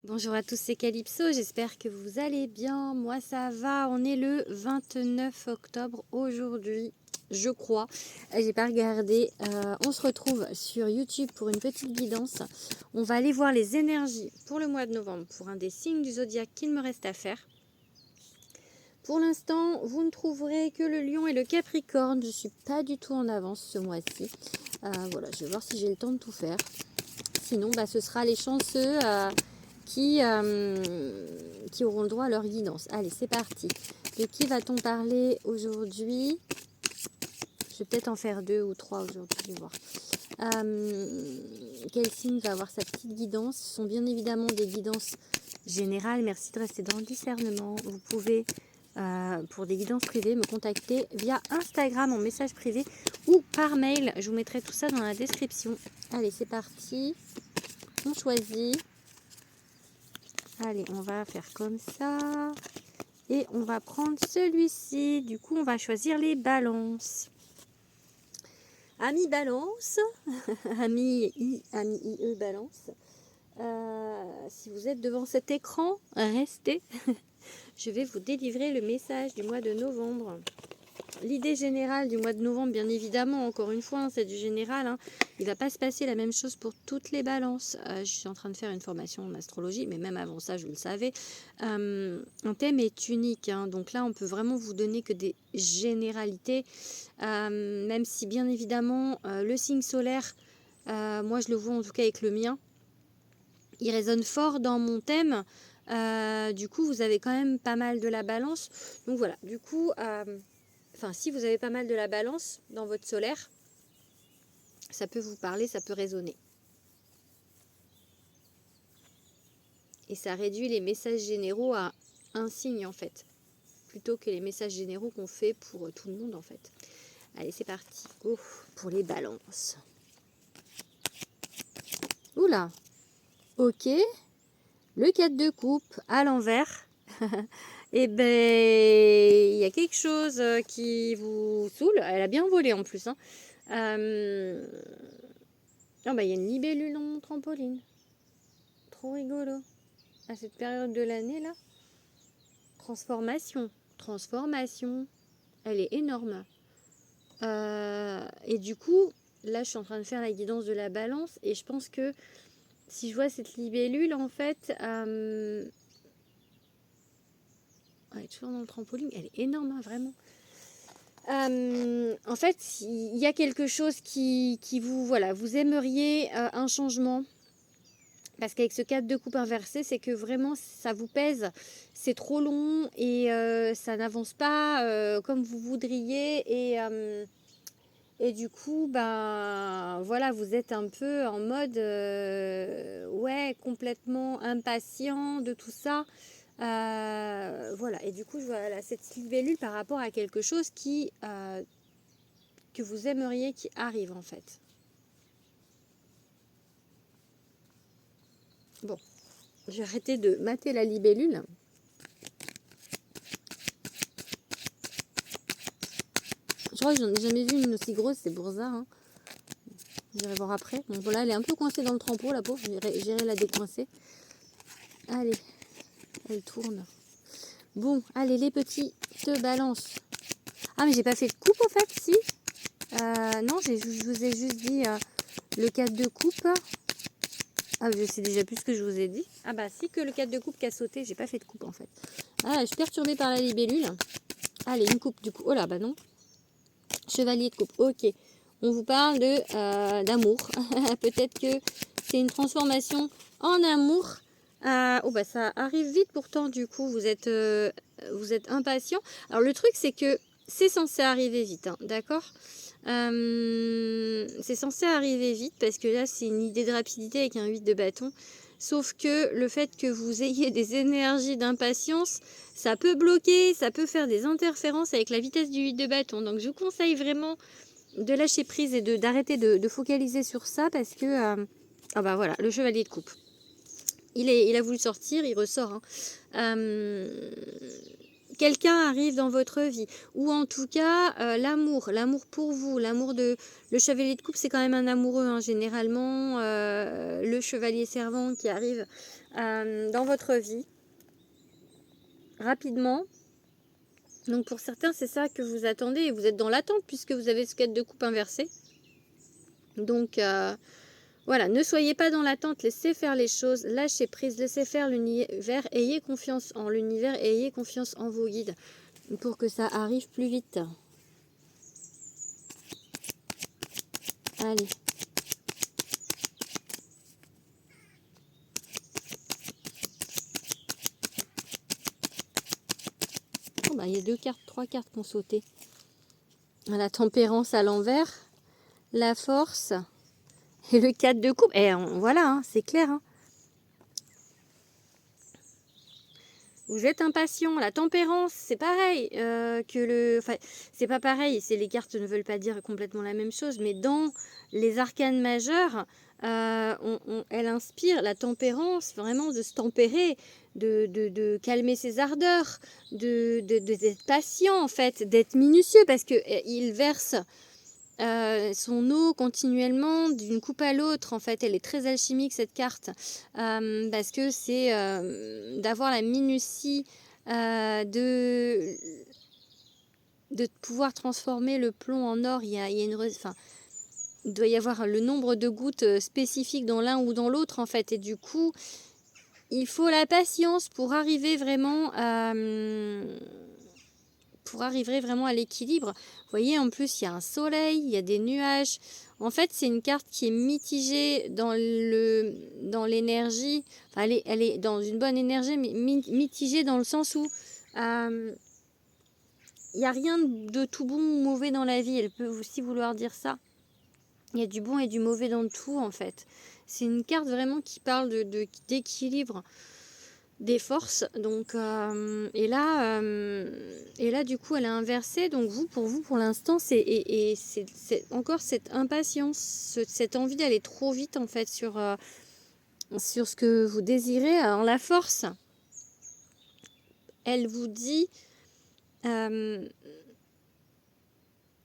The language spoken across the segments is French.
Bonjour à tous, c'est Calypso, j'espère que vous allez bien. Moi ça va, on est le 29 octobre aujourd'hui, je crois. J'ai pas regardé. On se retrouve sur YouTube pour une petite guidance. On va aller voir les énergies pour le mois de novembre, pour un des signes du zodiaque qu'il me reste à faire. Pour l'instant, vous ne trouverez que le lion et le capricorne. Je suis pas du tout en avance ce mois-ci. Voilà, je vais voir si j'ai le temps de tout faire. Sinon, ce sera les chanceux qui auront le droit à leur guidance. Allez, c'est parti. De qui va-t-on parler aujourd'hui? Je vais peut-être en faire 2 ou 3 aujourd'hui, je vais voir. Quel signe va avoir sa petite guidance? Ce sont bien évidemment des guidances générales. Merci de rester dans le discernement. Vous pouvez, pour des guidances privées, me contacter via Instagram en message privé ou par mail. Je vous mettrai tout ça dans la description. Allez, c'est parti. On choisit. Allez, on va faire comme ça. Et on va prendre celui-ci. Du coup, on va choisir les balances. Amis balance, amis IE balance. Si vous êtes devant cet écran, restez. Je vais vous délivrer le message du mois de novembre. L'idée générale du mois de novembre, bien évidemment, encore une fois, c'est du général. Il ne va pas se passer la même chose pour toutes les balances. Je suis en train de faire une formation en astrologie, mais même avant ça, je le savais. Un thème est unique. Donc là, on peut vraiment vous donner que des généralités. Même si, bien évidemment, le signe solaire, moi, je le vois en tout cas avec le mien. Il résonne fort dans mon thème. Du coup, vous avez quand même pas mal de la balance. Donc voilà, du coup... Enfin, si vous avez pas mal de la balance dans votre solaire, ça peut vous parler, ça peut résonner. Et ça réduit les messages généraux à un signe en fait, plutôt que les messages généraux qu'on fait pour tout le monde en fait. Allez, c'est parti. Go pour les balances. Oula, ok. Le 4 de coupe à l'envers. Et il y a quelque chose qui vous saoule. Elle a bien volé en plus. Il y a une libellule dans mon trampoline. Trop rigolo. À cette période de l'année là. Transformation. Elle est énorme. Et du coup, là je suis en train de faire la guidance de la balance. Et je pense que si je vois cette libellule en fait... elle est toujours dans le trampoline. Elle est énorme, vraiment. En fait, il y a quelque chose qui vous... Voilà, vous aimeriez un changement. Parce qu'avec ce 4 de coupe inversé, c'est que vraiment ça vous pèse, c'est trop long et ça n'avance pas comme vous voudriez. Et du coup, voilà, vous êtes un peu en mode, ouais, complètement impatient de tout ça. Voilà, et du coup, voilà, cette libellule par rapport à quelque chose que vous aimeriez qui arrive en fait. Bon, j'ai arrêté de mater la libellule. Je crois que j'en ai jamais vu une aussi grosse, c'est pour ça. J'irai voir après. Donc voilà, elle est un peu coincée dans le trempeau, la pauvre. J'irai la décoincer. Allez, elle tourne. Bon, allez, les petits te balancent. Ah, mais j'ai pas fait de coupe en fait, si. Non, je vous ai juste dit le 4 de coupe. Ah, je sais déjà plus ce que je vous ai dit. Ah si, que le 4 de coupe qui a sauté, j'ai pas fait de coupe en fait. Ah, je suis perturbée par la libellule. Allez, une coupe du coup. Oh là, non. Chevalier de coupe, ok. On vous parle d'amour. Peut-être que c'est une transformation en amour. Ça arrive vite pourtant, du coup, vous êtes impatient. Alors le truc, c'est que c'est censé arriver vite, d'accord? C'est censé arriver vite parce que là, c'est une idée de rapidité avec un 8 de bâton. Sauf que le fait que vous ayez des énergies d'impatience, ça peut bloquer, ça peut faire des interférences avec la vitesse du 8 de bâton. Donc je vous conseille vraiment de lâcher prise et d'arrêter de focaliser sur ça parce que... voilà, le chevalier de coupe. Il a voulu sortir, il ressort. quelqu'un arrive dans votre vie, ou en tout cas l'amour pour vous, l'amour de... Le chevalier de coupe, c'est quand même un amoureux, hein, généralement, le chevalier servant qui arrive dans votre vie, rapidement. Donc pour certains, c'est ça que vous attendez, et vous êtes dans l'attente, puisque vous avez ce 4 de coupe inversé. Donc voilà, ne soyez pas dans l'attente, laissez faire les choses, lâchez prise, laissez faire l'univers, ayez confiance en l'univers et ayez confiance en vos guides pour que ça arrive plus vite. Allez. Oh bah, il y a 2 cartes, 3 cartes qui ont sauté. La tempérance à l'envers, la force et le 4 de coupe. Et voilà, hein, c'est clair. Hein. Vous êtes impatient. La tempérance, c'est pareil que le... Enfin, c'est pas pareil. Les cartes ne veulent pas dire complètement la même chose. Mais dans les arcanes majeures, elle inspire la tempérance, vraiment de se tempérer, de calmer ses ardeurs, d'être patient, en fait, d'être minutieux. Parce qu'il verse... son eau continuellement d'une coupe à l'autre. En fait, elle est très alchimique, cette carte, parce que c'est d'avoir la minutie de pouvoir transformer le plomb en or. Il y a une... Enfin, il doit y avoir le nombre de gouttes spécifiques dans l'un ou dans l'autre, en fait, et du coup, il faut la patience pour arriver vraiment à... l'équilibre. Vous voyez, en plus, il y a un soleil, il y a des nuages. En fait, c'est une carte qui est mitigée dans l'énergie. Enfin, elle est dans une bonne énergie, mais mitigée dans le sens où il n'y a rien de tout bon ou mauvais dans la vie. Elle peut aussi vouloir dire ça. Il y a du bon et du mauvais dans tout, en fait. C'est une carte vraiment qui parle d'équilibre des forces. Donc et là du coup elle a inversé. Donc pour vous pour l'instant c'est encore cette impatience, cette envie d'aller trop vite, en fait, sur ce que vous désirez. Alors la force, elle vous dit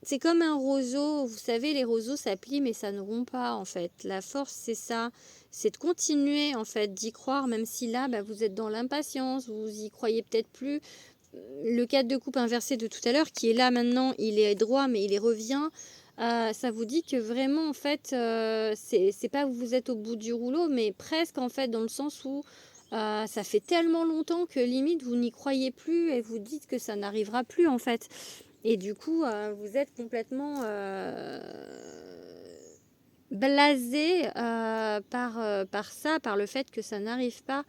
c'est comme un roseau, vous savez, les roseaux ça plie mais ça ne rompt pas, en fait. La force, c'est ça, c'est de continuer, en fait, d'y croire, même si là, vous êtes dans l'impatience, vous y croyez peut-être plus. Le 4 de coupe inversé de tout à l'heure, qui est là maintenant, il est droit mais il revient. Ça vous dit que vraiment, en fait, c'est pas que vous êtes au bout du rouleau, mais presque, en fait, dans le sens où ça fait tellement longtemps que limite vous n'y croyez plus et vous dites que ça n'arrivera plus, en fait. Et du coup, vous êtes complètement blasé par ça, par le fait que ça n'arrive pas.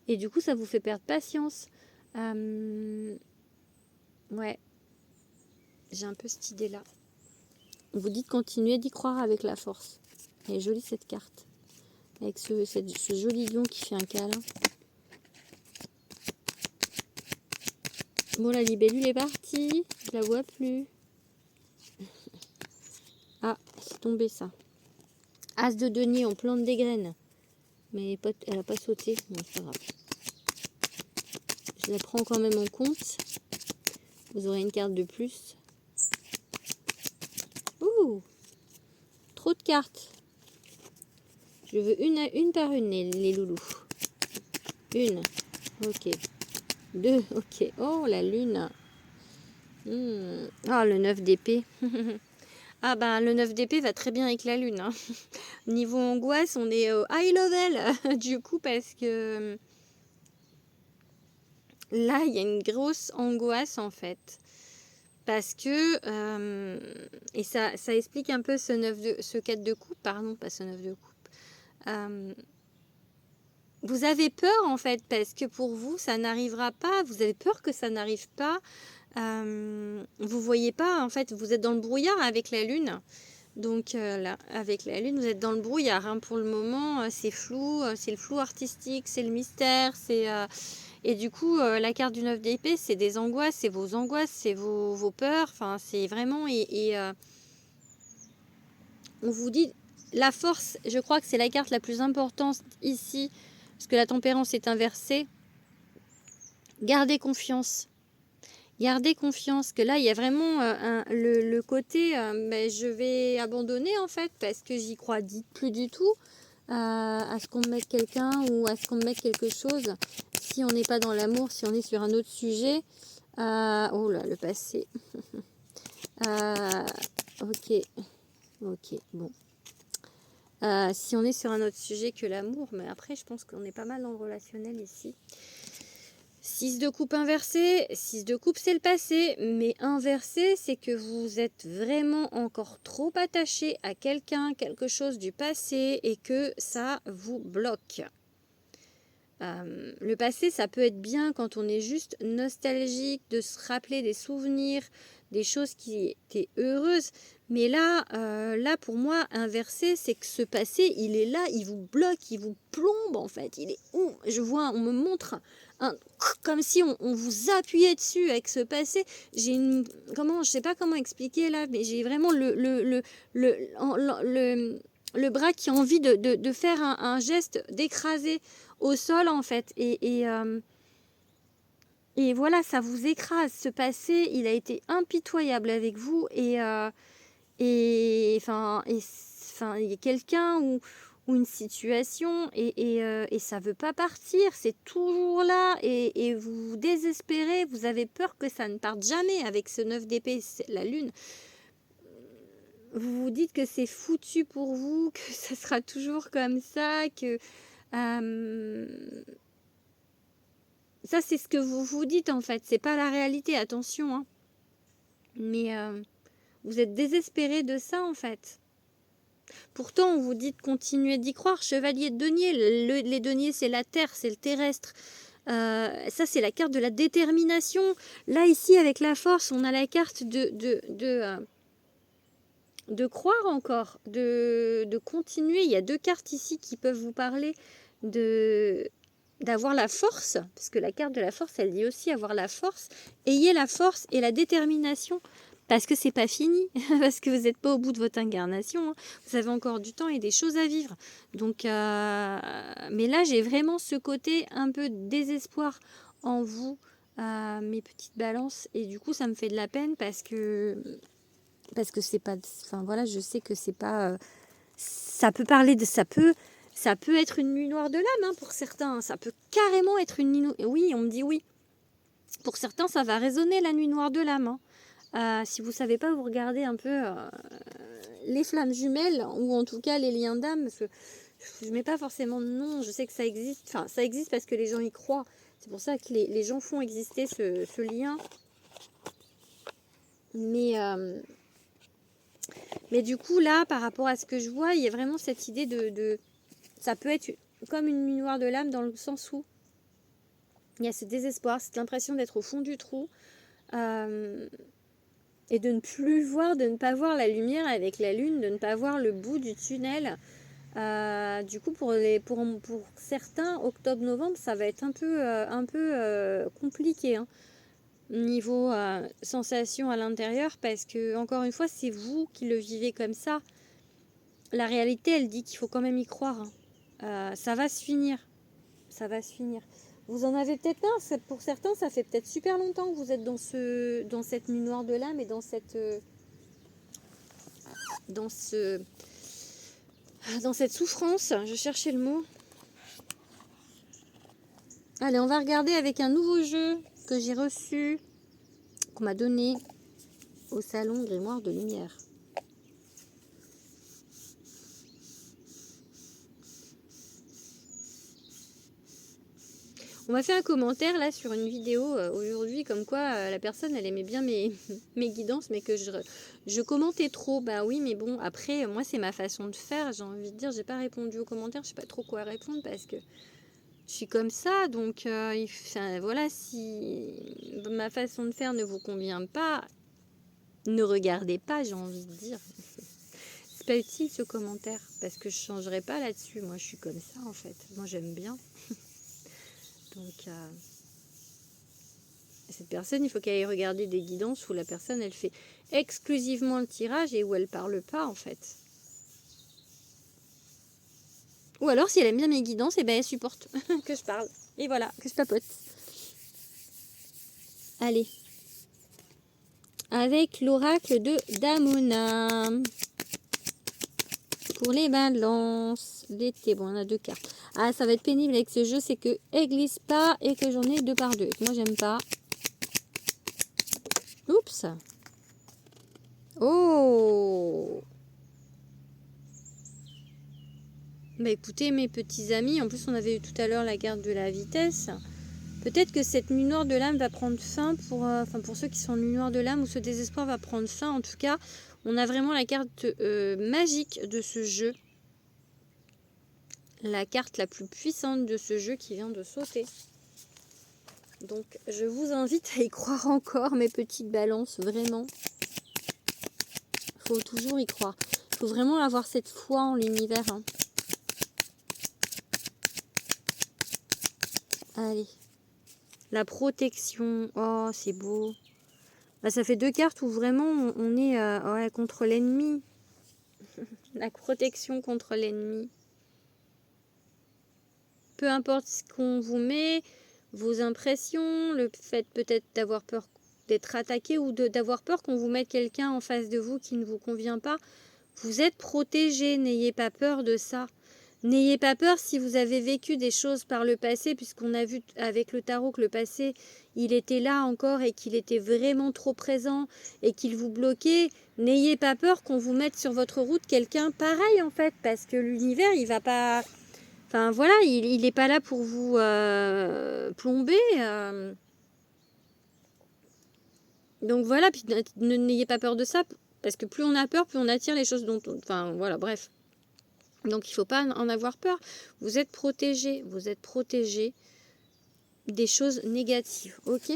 Et du coup, ça vous fait perdre patience. Ouais, j'ai un peu cette idée-là. On vous dit de continuer d'y croire avec la force. Elle est jolie, cette carte. Avec ce joli lion qui fait un câlin. Bon, la libellule est partie. Je la vois plus. Ah, c'est tombé ça. As de denier, on plante des graines. Mais elle n'a pas sauté. Non, c'est pas grave. Je la prends quand même en compte. Vous aurez une carte de plus. Ouh, trop de cartes. Je veux une par une, les loulous. Une. Ok. 2. Ok. Oh, la lune. Ah, le 9 d'épée. Ah le 9 d'épée va très bien avec la lune. Hein. Niveau angoisse, on est au high level. Du coup, parce que là, il y a une grosse angoisse, en fait. Parce que... et ça explique un peu ce 4 de coupe. Pardon, pas ce 9 de coupe. Vous avez peur, en fait, parce que pour vous, ça n'arrivera pas. Vous avez peur que ça n'arrive pas. Vous voyez pas, en fait, vous êtes dans le brouillard avec la lune. Donc là, avec la lune, vous êtes dans le brouillard. Hein. Pour le moment, c'est flou, c'est le flou artistique, c'est le mystère. Et du coup, la carte du 9 d'épée, c'est des angoisses, c'est vos peurs. Enfin, c'est vraiment... on vous dit, la force, je crois que c'est la carte la plus importante ici, parce que la tempérance est inversée. Gardez confiance. Gardez confiance, que là, il y a vraiment le côté, ben, je vais abandonner en fait, parce que j'y crois plus du tout à ce qu'on me mette quelqu'un ou à ce qu'on me mette quelque chose. Si on n'est pas dans l'amour, si on est sur un autre sujet. Oh là, le passé. Ok, bon. Si on est sur un autre sujet que l'amour, mais après, je pense qu'on est pas mal dans le relationnel ici. 6 de coupe inversé, 6 de coupe c'est le passé, mais inversé c'est que vous êtes vraiment encore trop attaché à quelqu'un, quelque chose du passé et que ça vous bloque. Le passé ça peut être bien quand on est juste nostalgique, de se rappeler des souvenirs, des choses qui étaient heureuses. Mais là, pour moi, inversé, c'est que ce passé, il est là, il vous bloque, il vous plombe en fait. Il est où? Je vois, on me montre comme si on vous appuyait dessus avec ce passé. J'ai une, je sais pas comment expliquer là, mais j'ai vraiment le bras qui a envie de faire un geste, d'écraser au sol en fait. Et voilà, ça vous écrase. Ce passé, il a été impitoyable avec vous il y a quelqu'un ou une situation et ça veut pas partir, c'est toujours là et vous vous désespérez, vous avez peur que ça ne parte jamais avec ce 9 d'épée, la lune. Vous vous dites que c'est foutu pour vous, que ça sera toujours comme ça, que ça c'est ce que vous vous dites en fait, c'est pas la réalité, attention, hein. Mais vous êtes désespéré de ça en fait. Pourtant, on vous dit de continuer d'y croire. Chevalier de denier, les deniers, c'est la terre, c'est le terrestre. Ça, c'est la carte de la détermination. Là, ici, avec la force, on a la carte de croire encore, de continuer. Il y a 2 cartes ici qui peuvent vous parler d'avoir la force, parce que la carte de la force, elle dit aussi avoir la force. Ayez la force et la détermination. Parce que c'est pas fini, parce que vous n'êtes pas au bout de votre incarnation, hein. Vous avez encore du temps et des choses à vivre. Donc, mais là, j'ai vraiment ce côté un peu désespoir en vous, mes petites balances. Et du coup, ça me fait de la peine parce que c'est pas. Enfin voilà, je sais que c'est pas. Ça peut parler de. Ça peut être une nuit noire de l'âme hein, pour certains. Ça peut carrément être une nuit. Oui, on me dit oui. Pour certains, ça va résonner la nuit noire de l'âme. Hein. Si vous ne savez pas, vous regardez un peu les flammes jumelles ou en tout cas les liens d'âme. Parce que je ne mets pas forcément de nom. Je sais que ça existe. Enfin, ça existe parce que les gens y croient. C'est pour ça que les gens font exister ce lien. Mais du coup, là, par rapport à ce que je vois, il y a vraiment cette idée de ça peut être comme une nuit noire de l'âme dans le sens où il y a ce désespoir, cette impression d'être au fond du trou. Et de ne plus voir, de ne pas voir la lumière avec la lune, de ne pas voir le bout du tunnel. Du coup, pour certains, octobre-novembre, ça va être un peu compliqué hein, niveau sensation à l'intérieur, parce que, encore une fois, c'est vous qui le vivez comme ça. La réalité, elle dit qu'il faut quand même y croire. Hein. Ça va se finir. Ça va se finir. Vous en avez peut-être un, pour certains, ça fait peut-être super longtemps que vous êtes dans cette nuit noire de l'âme et dans cette souffrance. Je cherchais le mot. Allez, on va regarder avec un nouveau jeu que j'ai reçu, qu'on m'a donné au salon Grimoire de Lumière. On m'a fait un commentaire là sur une vidéo aujourd'hui comme quoi la personne elle aimait bien mes guidances mais que je commentais trop. Bah oui mais bon après moi c'est ma façon de faire, j'ai envie de dire, j'ai pas répondu aux commentaires, je sais pas trop quoi répondre parce que je suis comme ça donc voilà, si ma façon de faire ne vous convient pas, ne regardez pas, j'ai envie de dire. C'est pas utile ce commentaire parce que je changerai pas là-dessus, moi je suis comme ça en fait, moi j'aime bien. Donc, cette personne, il faut qu'elle aille regarder des guidances où la personne, elle fait exclusivement le tirage et où elle parle pas, en fait. Ou alors, si elle aime bien mes guidances, eh ben, elle supporte que je parle. Et voilà, que je papote. Allez. avec l'oracle de Damona. Pour les balances, l'été, bon on a 2 cartes. Ah ça va être pénible avec ce jeu, c'est que elle glisse pas et que j'en ai 2 par 2. Moi j'aime pas. Oups. Oh. Bah écoutez mes petits amis, en plus on avait eu tout à l'heure la carte de la vitesse. Peut-être que cette nuit noire de l'âme va prendre fin pour ceux qui sont en nuit noire de l'âme, ou ce désespoir va prendre fin. En tout cas, on a vraiment la carte magique de ce jeu. La carte la plus puissante de ce jeu qui vient de sauter. Donc, je vous invite à y croire encore, mes petites balances, vraiment. Il faut toujours y croire. Il faut vraiment avoir cette foi en l'univers. Hein. Allez. La protection. Oh, c'est beau. Bah, ça fait 2 cartes où vraiment on est ouais, contre l'ennemi. La protection contre l'ennemi. Peu importe ce qu'on vous met, vos impressions, le fait peut-être d'avoir peur d'être attaqué ou d'avoir peur qu'on vous mette quelqu'un en face de vous qui ne vous convient pas, vous êtes protégé, n'ayez pas peur de ça. N'ayez pas peur si vous avez vécu des choses par le passé, puisqu'on a vu avec le tarot que le passé, il était là encore et qu'il était vraiment trop présent et qu'il vous bloquait. N'ayez pas peur qu'on vous mette sur votre route quelqu'un pareil en fait, parce que l'univers, il va pas... Enfin voilà, il n'est pas là pour vous plomber. Donc voilà, puis n'ayez pas peur de ça, parce que plus on a peur, plus on attire les choses dont on... Enfin voilà, bref. Donc il ne faut pas en avoir peur. Vous êtes protégé des choses négatives, ok?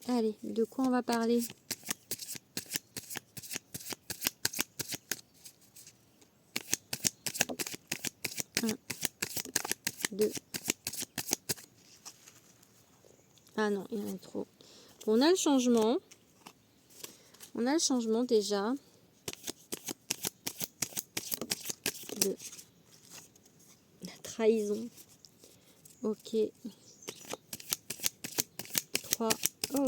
Allez, de quoi on va parler? 1, 2. Ah non, il y en a trop. On a le changement. On a le changement déjà. 2. La trahison. Ok. 3. Oh.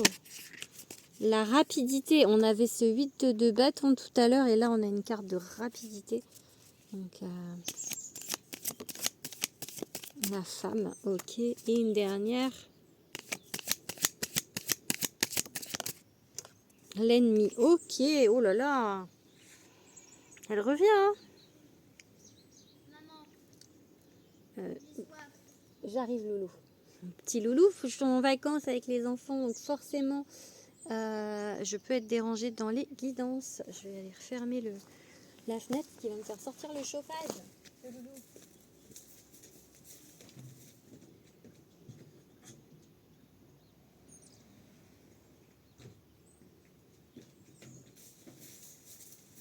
La rapidité. On avait ce 8 de bâton tout à l'heure et là on a une carte de rapidité. Donc la femme. Ok. Et une dernière. L'ennemi. Ok. Oh là là. Elle revient. Hein. J'arrive, Loulou. Petit Loulou, je suis en vacances avec les enfants, donc forcément, je peux être dérangée dans les guidances. Je vais aller refermer la fenêtre qui va me faire sortir le chauffage. Le Loulou.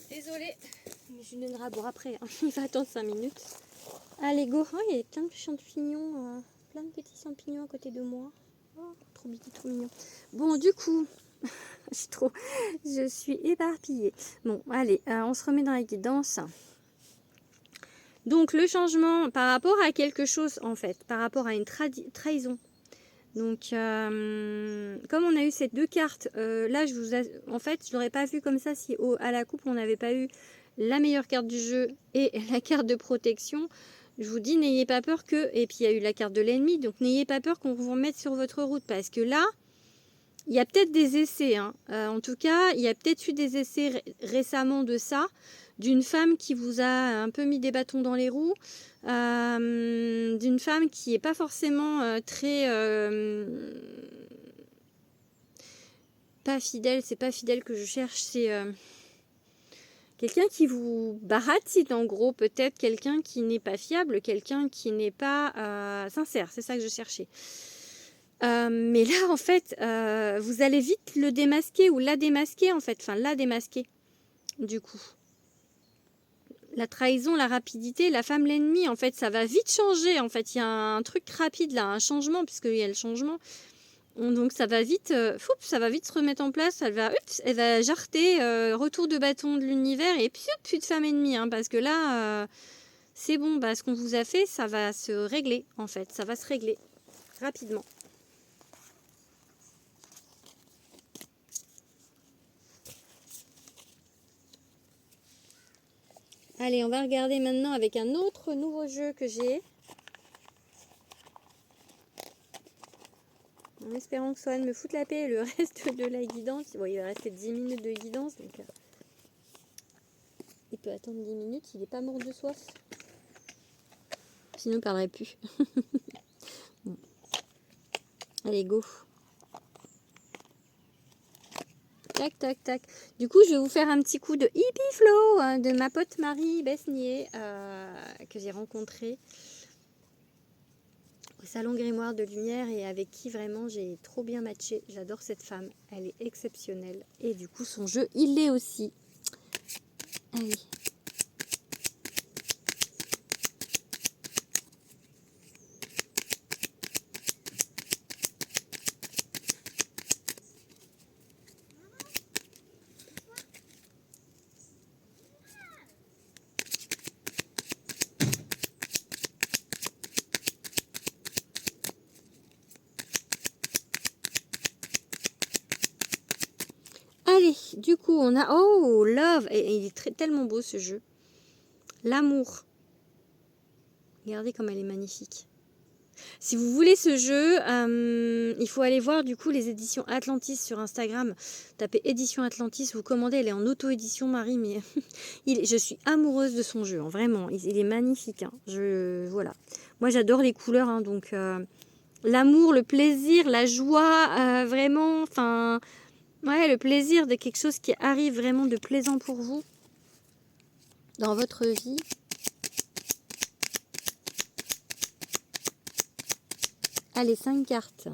Désolée, mais je lui donnerai à boire après. Hein. Il va attendre 5 minutes. Allez, go. Oh, il y a plein de champignons, plein de petits champignons à côté de moi. Oh, trop petit, trop mignon. Bon, du coup, je suis éparpillée. Bon, allez, on se remet dans la guidance. Donc, le changement par rapport à quelque chose, en fait, par rapport à une trahison. Donc, comme on a eu ces 2 cartes, là, en fait, je l'aurais pas vu comme ça si à la coupe, on n'avait pas eu la meilleure carte du jeu et la carte de protection. Je vous dis, n'ayez pas peur que... Et puis, il y a eu la carte de l'ennemi, donc n'ayez pas peur qu'on vous mette sur votre route. Parce que là, il y a peut-être des essais. Hein. En tout cas, il y a peut-être eu des essais récemment de ça, d'une femme qui vous a un peu mis des bâtons dans les roues, d'une femme qui n'est pas forcément très... pas fidèle, c'est pas fidèle que je cherche, c'est... quelqu'un qui vous baratine, en gros, peut-être quelqu'un qui n'est pas fiable, quelqu'un qui n'est pas sincère, c'est ça que je cherchais. Mais là, en fait, vous allez vite le démasquer ou la démasquer, en fait, enfin, la démasquer, du coup. La trahison, la rapidité, la femme, l'ennemi, en fait, ça va vite changer, en fait, il y a un truc rapide, là, un changement, puisqu'il y a le changement. Donc ça va vite, ça va vite se remettre en place. Elle va jarter, retour de bâton de l'univers et plus de femme ennemie, hein, parce que là, c'est bon, ce qu'on vous a fait, ça va se régler en fait, ça va se régler. rapidement. Allez, on va regarder maintenant avec un autre nouveau jeu que j'ai. En espérant que Swan me foute la paix le reste de la guidance. Bon, il va rester 10 minutes de guidance, donc il peut attendre 10 minutes, il n'est pas mort de soif. Sinon, il ne parlerait plus. Bon. Allez, go. Tac, tac, tac. Du coup, je vais vous faire un petit coup de hippie flow de ma pote Marie Besnier que j'ai rencontrée au Salon Grimoire de Lumière et avec qui vraiment j'ai trop bien matché. J'adore cette femme, elle est exceptionnelle. Et du coup, son jeu, il l'est aussi. Allez. Allez, du coup, on a... Oh, Love. Et il est tellement beau, ce jeu. L'amour. Regardez comme elle est magnifique. Si vous voulez ce jeu, il faut aller voir, du coup, les éditions Atlantis sur Instagram. Tapez édition Atlantis, vous commandez. Elle est en auto-édition, Marie, mais je suis amoureuse de son jeu, hein, vraiment. Il est magnifique. Hein. Voilà. Moi, j'adore les couleurs, hein, donc... l'amour, le plaisir, la joie, vraiment... Enfin... Ouais, le plaisir de quelque chose qui arrive vraiment de plaisant pour vous dans votre vie. Allez, 5 cartes.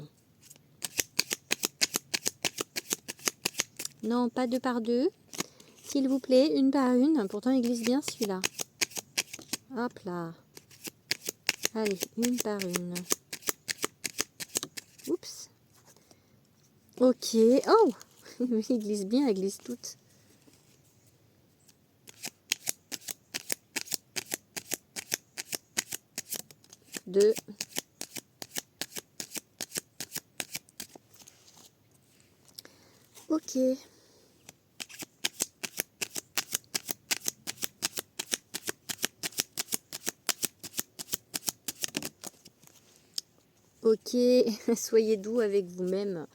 Non, pas 2 par 2. S'il vous plaît, 1 par 1. Pourtant, il glisse bien celui-là. Hop là. Allez, 1 par 1. Oups. Ok. Oh, il glisse bien, elle glisse toutes. Deux. Ok. Ok, soyez doux avec vous-même.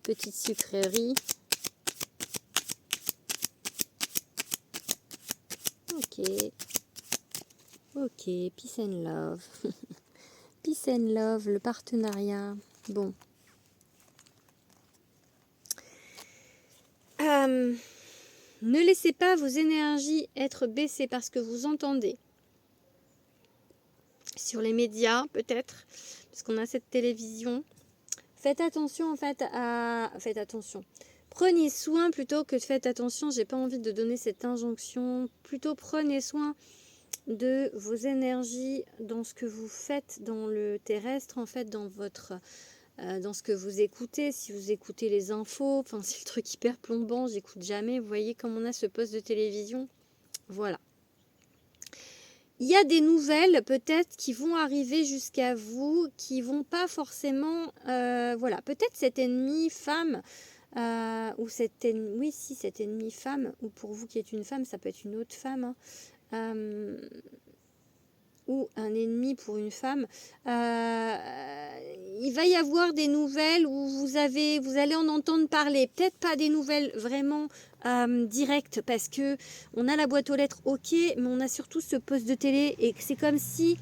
Petite sucrerie. Ok. Ok, peace and love. Peace and love, le partenariat. Bon. Ne laissez pas vos énergies être baissées parce que vous entendez. Sur les médias, peut-être, parce qu'on a cette télévision. Faites attention, en fait, à... Faites attention. Prenez soin plutôt que faites attention. J'ai pas envie de donner cette injonction. Plutôt prenez soin de vos énergies dans ce que vous faites dans le terrestre, en fait, dans votre... dans ce que vous écoutez, si vous écoutez les infos, enfin c'est le truc hyper plombant, j'écoute jamais, vous voyez comme on a ce poste de télévision, voilà. Il y a des nouvelles peut-être qui vont arriver jusqu'à vous, qui vont pas forcément, voilà, peut-être cette ennemie femme, ou cette ennemie, oui si cette ennemie femme, ou pour vous qui êtes une femme, ça peut être une autre femme, hein, ou un ennemi pour une femme, il va y avoir des nouvelles où vous allez en entendre parler. Peut-être pas des nouvelles vraiment directes parce que on a la boîte aux lettres, ok, mais on a surtout ce poste de télé et c'est comme si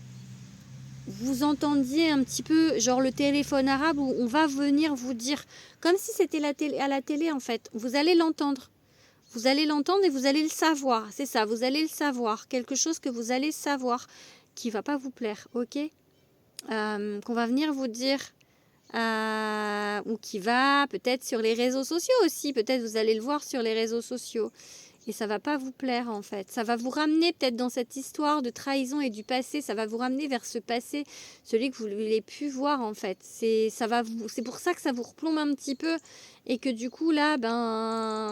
vous entendiez un petit peu genre le téléphone arabe où on va venir vous dire, comme si c'était à la télé en fait. Vous allez l'entendre. Vous allez l'entendre et vous allez le savoir. C'est ça, vous allez le savoir. Quelque chose que vous allez savoir qui va pas vous plaire, ok, qu'on va venir vous dire, ou qui va peut-être sur les réseaux sociaux aussi, peut-être vous allez le voir sur les réseaux sociaux. Et ça va pas vous plaire en fait. Ça va vous ramener peut-être dans cette histoire de trahison et du passé. Ça va vous ramener vers ce passé, celui que vous ne voulez plus voir en fait. C'est pour ça que ça vous replombe un petit peu. Et que du coup là,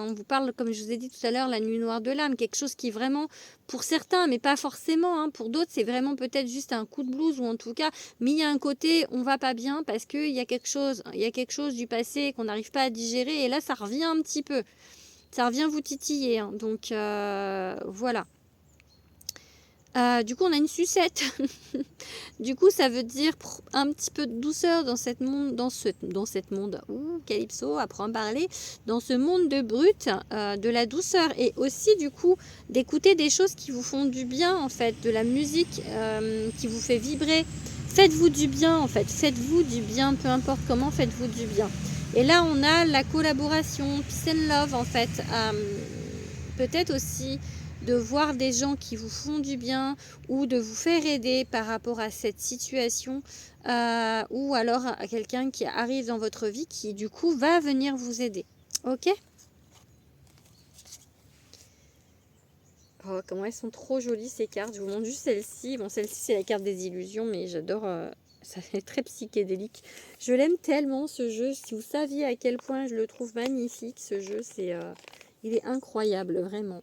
on vous parle, comme je vous ai dit tout à l'heure, la nuit noire de l'âme. Quelque chose qui vraiment, pour certains, mais pas forcément. Hein, pour d'autres, c'est vraiment peut-être juste un coup de blues ou en tout cas, mais il y a un côté, on va pas bien parce qu'il y a quelque chose du passé qu'on n'arrive pas à digérer. Et là, ça revient un petit peu. Ça revient vous titiller, hein. Donc voilà. Du coup, on a une sucette. Du coup, ça veut dire un petit peu de douceur dans cette monde, ouh, Calypso, apprends à parler, dans ce monde de brut, de la douceur et aussi du coup d'écouter des choses qui vous font du bien en fait, de la musique qui vous fait vibrer. Faites-vous du bien en fait, faites-vous du bien, peu importe comment, faites-vous du bien. Et là, on a la collaboration, peace and love en fait. Peut-être aussi de voir des gens qui vous font du bien ou de vous faire aider par rapport à cette situation ou alors à quelqu'un qui arrive dans votre vie qui du coup va venir vous aider. Ok ? Oh, comment elles sont trop jolies ces cartes. Je vous montre juste celle-ci. Bon, celle-ci c'est la carte des illusions, mais j'adore. Ça fait très psychédélique. Je l'aime tellement ce jeu. Si vous saviez à quel point je le trouve magnifique, ce jeu, il est incroyable, vraiment.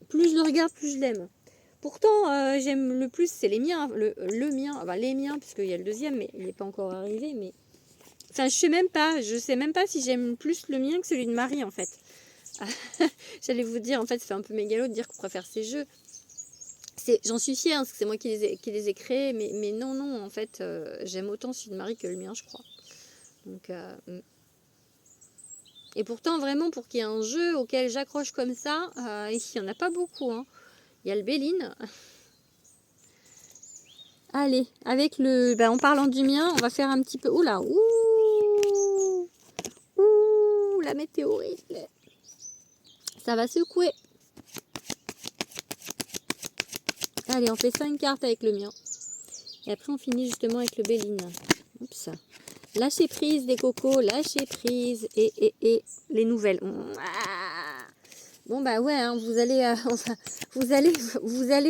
Plus je le regarde, plus je l'aime. Pourtant, j'aime le plus, c'est les miens. Le mien, enfin les miens, puisqu'il y a le deuxième, mais il n'est pas encore arrivé. Mais enfin, je sais même pas si j'aime plus le mien que celui de Marie, en fait. J'allais vous dire, en fait, ça fait un peu mégalo de dire qu'on préfère ces jeux. J'en suis fière, parce que c'est moi qui les ai créés, mais non, en fait, j'aime autant celui de Marie que le mien, je crois. Donc, et pourtant, vraiment, pour qu'il y ait un jeu auquel j'accroche comme ça, il n'y en a pas beaucoup, hein. Il y a le Béline. Allez, en parlant du mien, on va faire un petit peu... Oula, ouh, la météorite. Ça va secouer. Allez, on fait 5 cartes avec le mien. Et après, on finit justement avec le Béline. Oups. Lâchez prise des cocos, lâchez prise. Et les nouvelles. Bon, bah ouais, hein, vous allez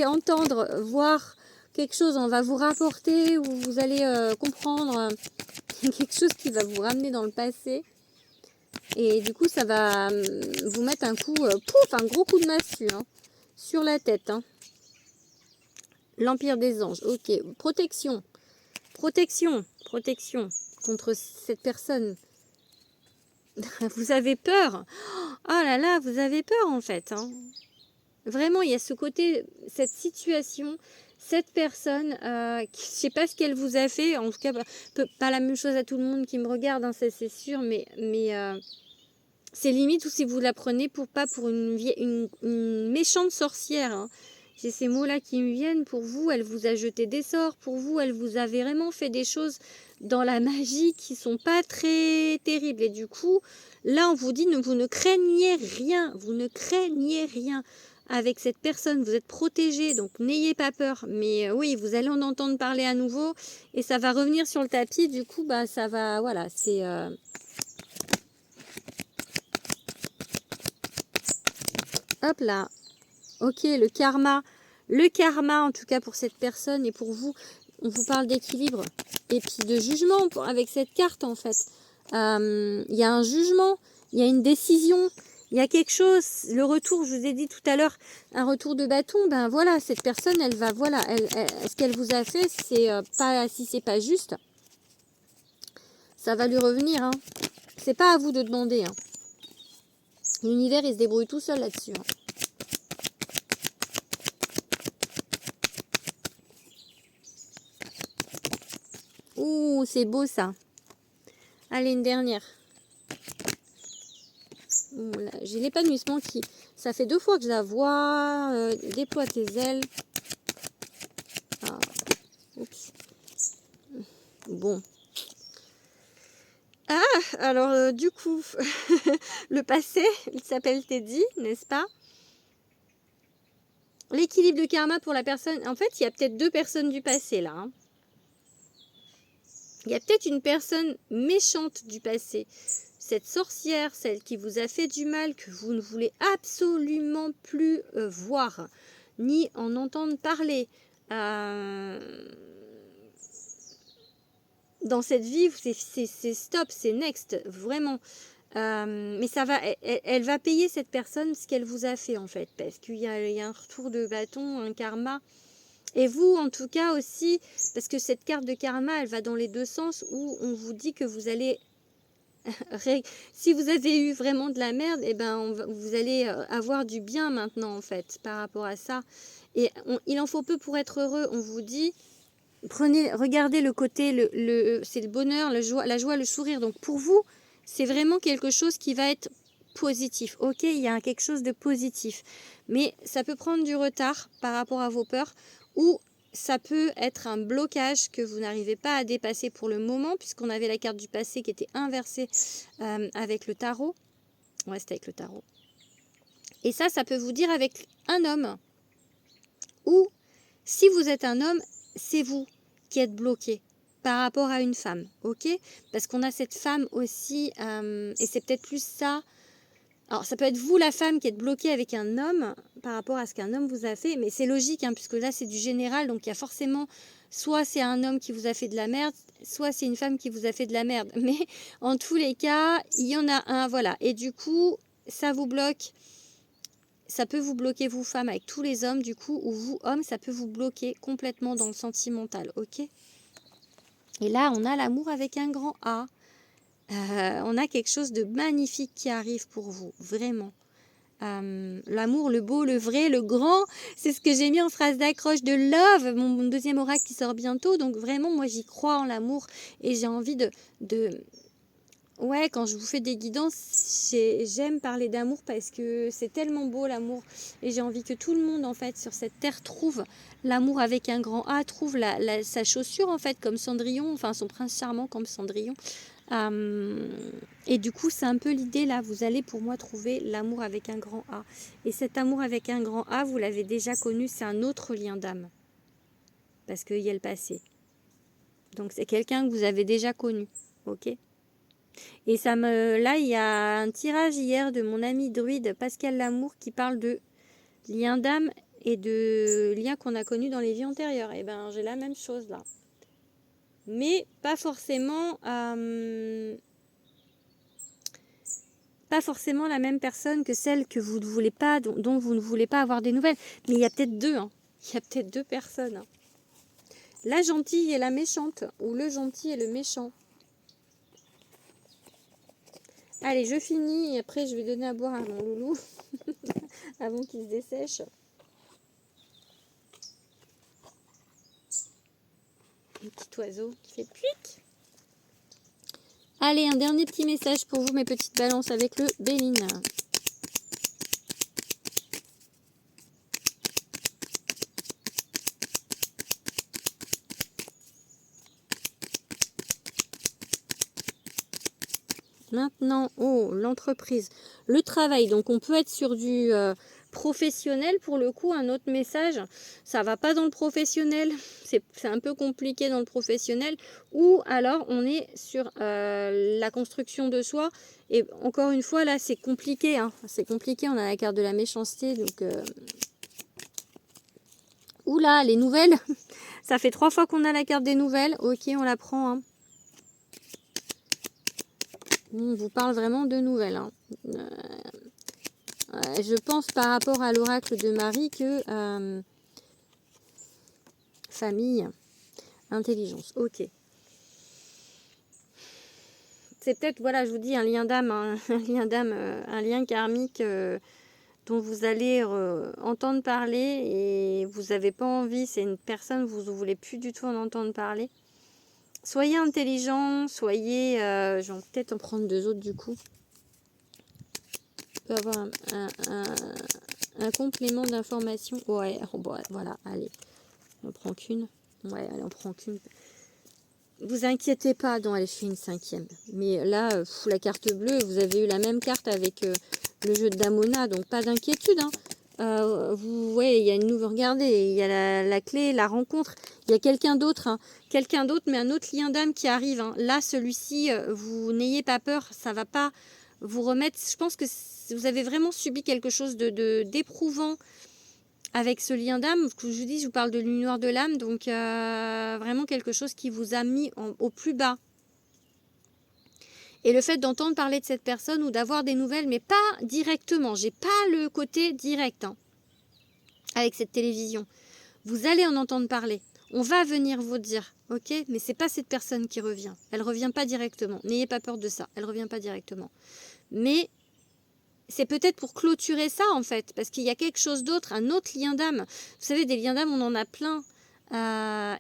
entendre, voir quelque chose, on va vous rapporter, ou vous allez comprendre quelque chose qui va vous ramener dans le passé. Et du coup, ça va vous mettre un coup, un gros coup de massue, hein, sur la tête. Hein. L'Empire des Anges, ok. Protection contre cette personne. Vous avez peur. Oh là là, vous avez peur en fait. Hein. Vraiment, il y a ce côté, cette situation, cette personne, je ne sais pas ce qu'elle vous a fait. En tout cas, pas la même chose à tout le monde qui me regarde, hein, c'est sûr, mais c'est limite ou si vous la prenez pour une méchante sorcière. Hein. J'ai ces mots-là qui me viennent. Pour vous, elle vous a jeté des sorts. Pour vous, elle vous a vraiment fait des choses dans la magie qui sont pas très terribles. Et du coup, là, on vous dit, vous ne craignez rien. Vous ne craignez rien. Avec cette personne, vous êtes protégé, donc n'ayez pas peur. Mais oui, vous allez en entendre parler à nouveau et ça va revenir sur le tapis. Du coup, ça va, voilà, c'est... Hop là. Ok, le karma. Le karma, en tout cas pour cette personne et pour vous, on vous parle d'équilibre et puis de jugement avec cette carte en fait. Il y a un jugement, il y a une décision, il y a quelque chose. Le retour, je vous ai dit tout à l'heure, un retour de bâton. Ben voilà, cette personne, elle va, voilà, ce qu'elle vous a fait, c'est pas, si c'est pas juste, ça va lui revenir. Hein. C'est pas à vous de demander. Hein. L'univers, il se débrouille tout seul là-dessus. Hein. Ouh, c'est beau ça. Allez, une dernière. J'ai l'épanouissement qui... Ça fait 2 fois que je la vois. Déploie tes ailes. Ah, oups. Bon. Ah, alors du coup, le passé, il s'appelle Teddy, n'est-ce pas? L'équilibre de karma pour la personne... En fait, il y a peut-être 2 personnes du passé là. Hein. Il y a peut-être une personne méchante du passé. cette sorcière, celle qui vous a fait du mal, que vous ne voulez absolument plus voir, ni en entendre parler. Dans cette vie, c'est stop, c'est next, vraiment. Mais ça va, elle va payer cette personne ce qu'elle vous a fait en fait, parce qu'il y a un retour de bâton, un karma. Et vous, en tout cas aussi, parce que cette carte de karma, elle va dans les deux sens, où on vous dit que vous allez, si vous avez eu vraiment de la merde, eh ben vous allez avoir du bien maintenant en fait, par rapport à ça. Et il en faut peu pour être heureux, on vous dit. Regardez le côté, c'est le bonheur, la joie, le sourire. Donc pour vous, c'est vraiment quelque chose qui va être positif. Ok, il y a quelque chose de positif. Mais ça peut prendre du retard par rapport à vos peurs, ou ça peut être un blocage que vous n'arrivez pas à dépasser pour le moment, puisqu'on avait la carte du passé qui était inversée avec le tarot. Ouais, c'était avec le tarot. Et ça peut vous dire avec un homme. Ou si vous êtes un homme, c'est vous qui êtes bloqué par rapport à une femme, ok? Parce qu'on a cette femme aussi, et c'est peut-être plus ça. Alors, ça peut être vous, la femme, qui êtes bloquée avec un homme par rapport à ce qu'un homme vous a fait, mais c'est logique, hein, puisque là, c'est du général, donc il y a forcément, soit c'est un homme qui vous a fait de la merde, soit c'est une femme qui vous a fait de la merde. Mais en tous les cas, il y en a un, voilà. Et du coup, ça vous bloque. Ça peut vous bloquer, vous, femmes, avec tous les hommes, du coup, ou vous, hommes, ça peut vous bloquer complètement dans le sentimental, ok? Et là, on a l'amour avec un grand A. On a quelque chose de magnifique qui arrive pour vous, vraiment. L'amour, le beau, le vrai, le grand, c'est ce que j'ai mis en phrase d'accroche de Love, mon deuxième oracle qui sort bientôt. Donc vraiment, moi, j'y crois en l'amour et j'ai envie de... Ouais, quand je vous fais des guidances, j'aime parler d'amour parce que c'est tellement beau l'amour. Et j'ai envie que tout le monde, en fait, sur cette terre trouve l'amour avec un grand A, trouve sa chaussure, en fait, comme Cendrillon, enfin son prince charmant comme Cendrillon. Et du coup, c'est un peu l'idée là. Vous allez pour moi trouver l'amour avec un grand A. Et cet amour avec un grand A, vous l'avez déjà connu, c'est un autre lien d'âme. Parce qu'il y a le passé. Donc c'est quelqu'un que vous avez déjà connu. Ok ? Et là, il y a un tirage hier de mon ami druide Pascal Lamour qui parle de lien d'âme et de liens qu'on a connus dans les vies antérieures. Et ben, j'ai la même chose là. Mais pas forcément la même personne que celle que vous ne voulez pas, dont vous ne voulez pas avoir des nouvelles. Mais il y a peut-être deux. Hein. Il y a peut-être deux personnes. Hein. La gentille et la méchante. Ou le gentil et le méchant. Allez, je finis et après je vais donner à boire à mon loulou avant qu'il se dessèche. Un petit oiseau qui fait pluic. Allez, un dernier petit message pour vous, mes petites balances, avec le Béline. Maintenant, oh, l'entreprise, le travail. Donc, on peut être sur du professionnel pour le coup. Un autre message, ça va pas dans le professionnel. C'est un peu compliqué dans le professionnel. Ou alors, on est sur la construction de soi. Et encore une fois, là, c'est compliqué. Hein. C'est compliqué. On a la carte de la méchanceté. Donc, oula, les nouvelles. Ça fait 3 fois qu'on a la carte des nouvelles. Ok, on la prend. Hein. On vous parle vraiment de nouvelles. Hein. Je pense par rapport à l'oracle de Marie que famille, intelligence. Ok. C'est peut-être, voilà, je vous dis, un lien d'âme, un lien karmique dont vous allez entendre parler et vous n'avez pas envie. C'est une personne, vous ne voulez plus du tout en entendre parler. Soyez intelligent, soyez... je vais peut-être en prendre 2 autres du coup. On peut avoir un complément d'information. Ouais, bon, voilà, allez. On prend qu'une. Ouais, allez, on prend qu'une. Vous inquiétez pas, non, allez, je fais une 5e. Mais là, la carte bleue, vous avez eu la même carte avec le jeu de Damona, donc pas d'inquiétude. Hein. vous voyez, il y a une nouvelle, regardez, il y a la clé, la rencontre, il y a quelqu'un d'autre, hein, mais un autre lien d'âme qui arrive. Hein. Là, celui-ci, vous n'ayez pas peur, ça va pas vous remettre. Je pense que vous avez vraiment subi quelque chose d'éprouvant avec ce lien d'âme. Je vous dis, je vous parle de l'une noire de l'âme, donc vraiment quelque chose qui vous a mis au plus bas. Et le fait d'entendre parler de cette personne ou d'avoir des nouvelles, mais pas directement. J'ai pas le côté direct hein, avec cette télévision. Vous allez en entendre parler. On va venir vous dire, ok, mais c'est pas cette personne qui revient. Elle revient pas directement. N'ayez pas peur de ça. Elle revient pas directement. Mais c'est peut-être pour clôturer ça en fait, parce qu'il y a quelque chose d'autre, un autre lien d'âme. Vous savez, des liens d'âme, on en a plein.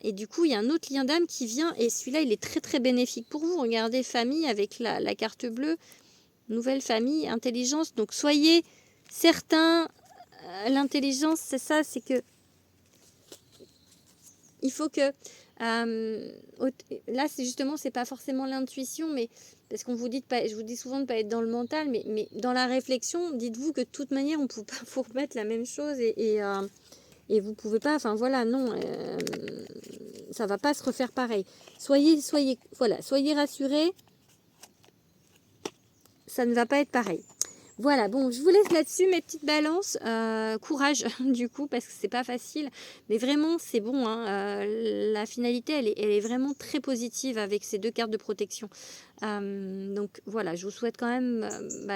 Et du coup, il y a un autre lien d'âme qui vient, et celui-là, il est très très bénéfique pour vous. Regardez, famille avec la carte bleue, nouvelle famille, intelligence. Donc soyez certains, l'intelligence, c'est ça, c'est que il faut que là, c'est justement, c'est pas forcément l'intuition, mais parce qu'on vous dit je vous dis souvent de ne pas être dans le mental, mais dans la réflexion, dites-vous que de toute manière, on ne peut pas vous remettre la même chose et vous pouvez pas, enfin voilà, non, ça va pas se refaire pareil. Soyez rassurés, ça ne va pas être pareil. Voilà, bon, je vous laisse là-dessus, mes petites balances. Courage, du coup, parce que c'est pas facile. Mais vraiment, c'est bon. Hein, la finalité, elle est vraiment très positive avec ces deux cartes de protection. Donc, voilà, je vous souhaite quand même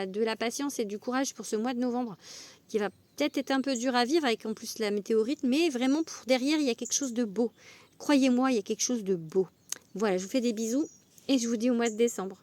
de la patience et du courage pour ce mois de novembre, qui va peut-être être un peu dur à vivre, avec en plus la météorite. Mais vraiment, pour derrière, il y a quelque chose de beau. Croyez-moi, il y a quelque chose de beau. Voilà, je vous fais des bisous et je vous dis au mois de décembre.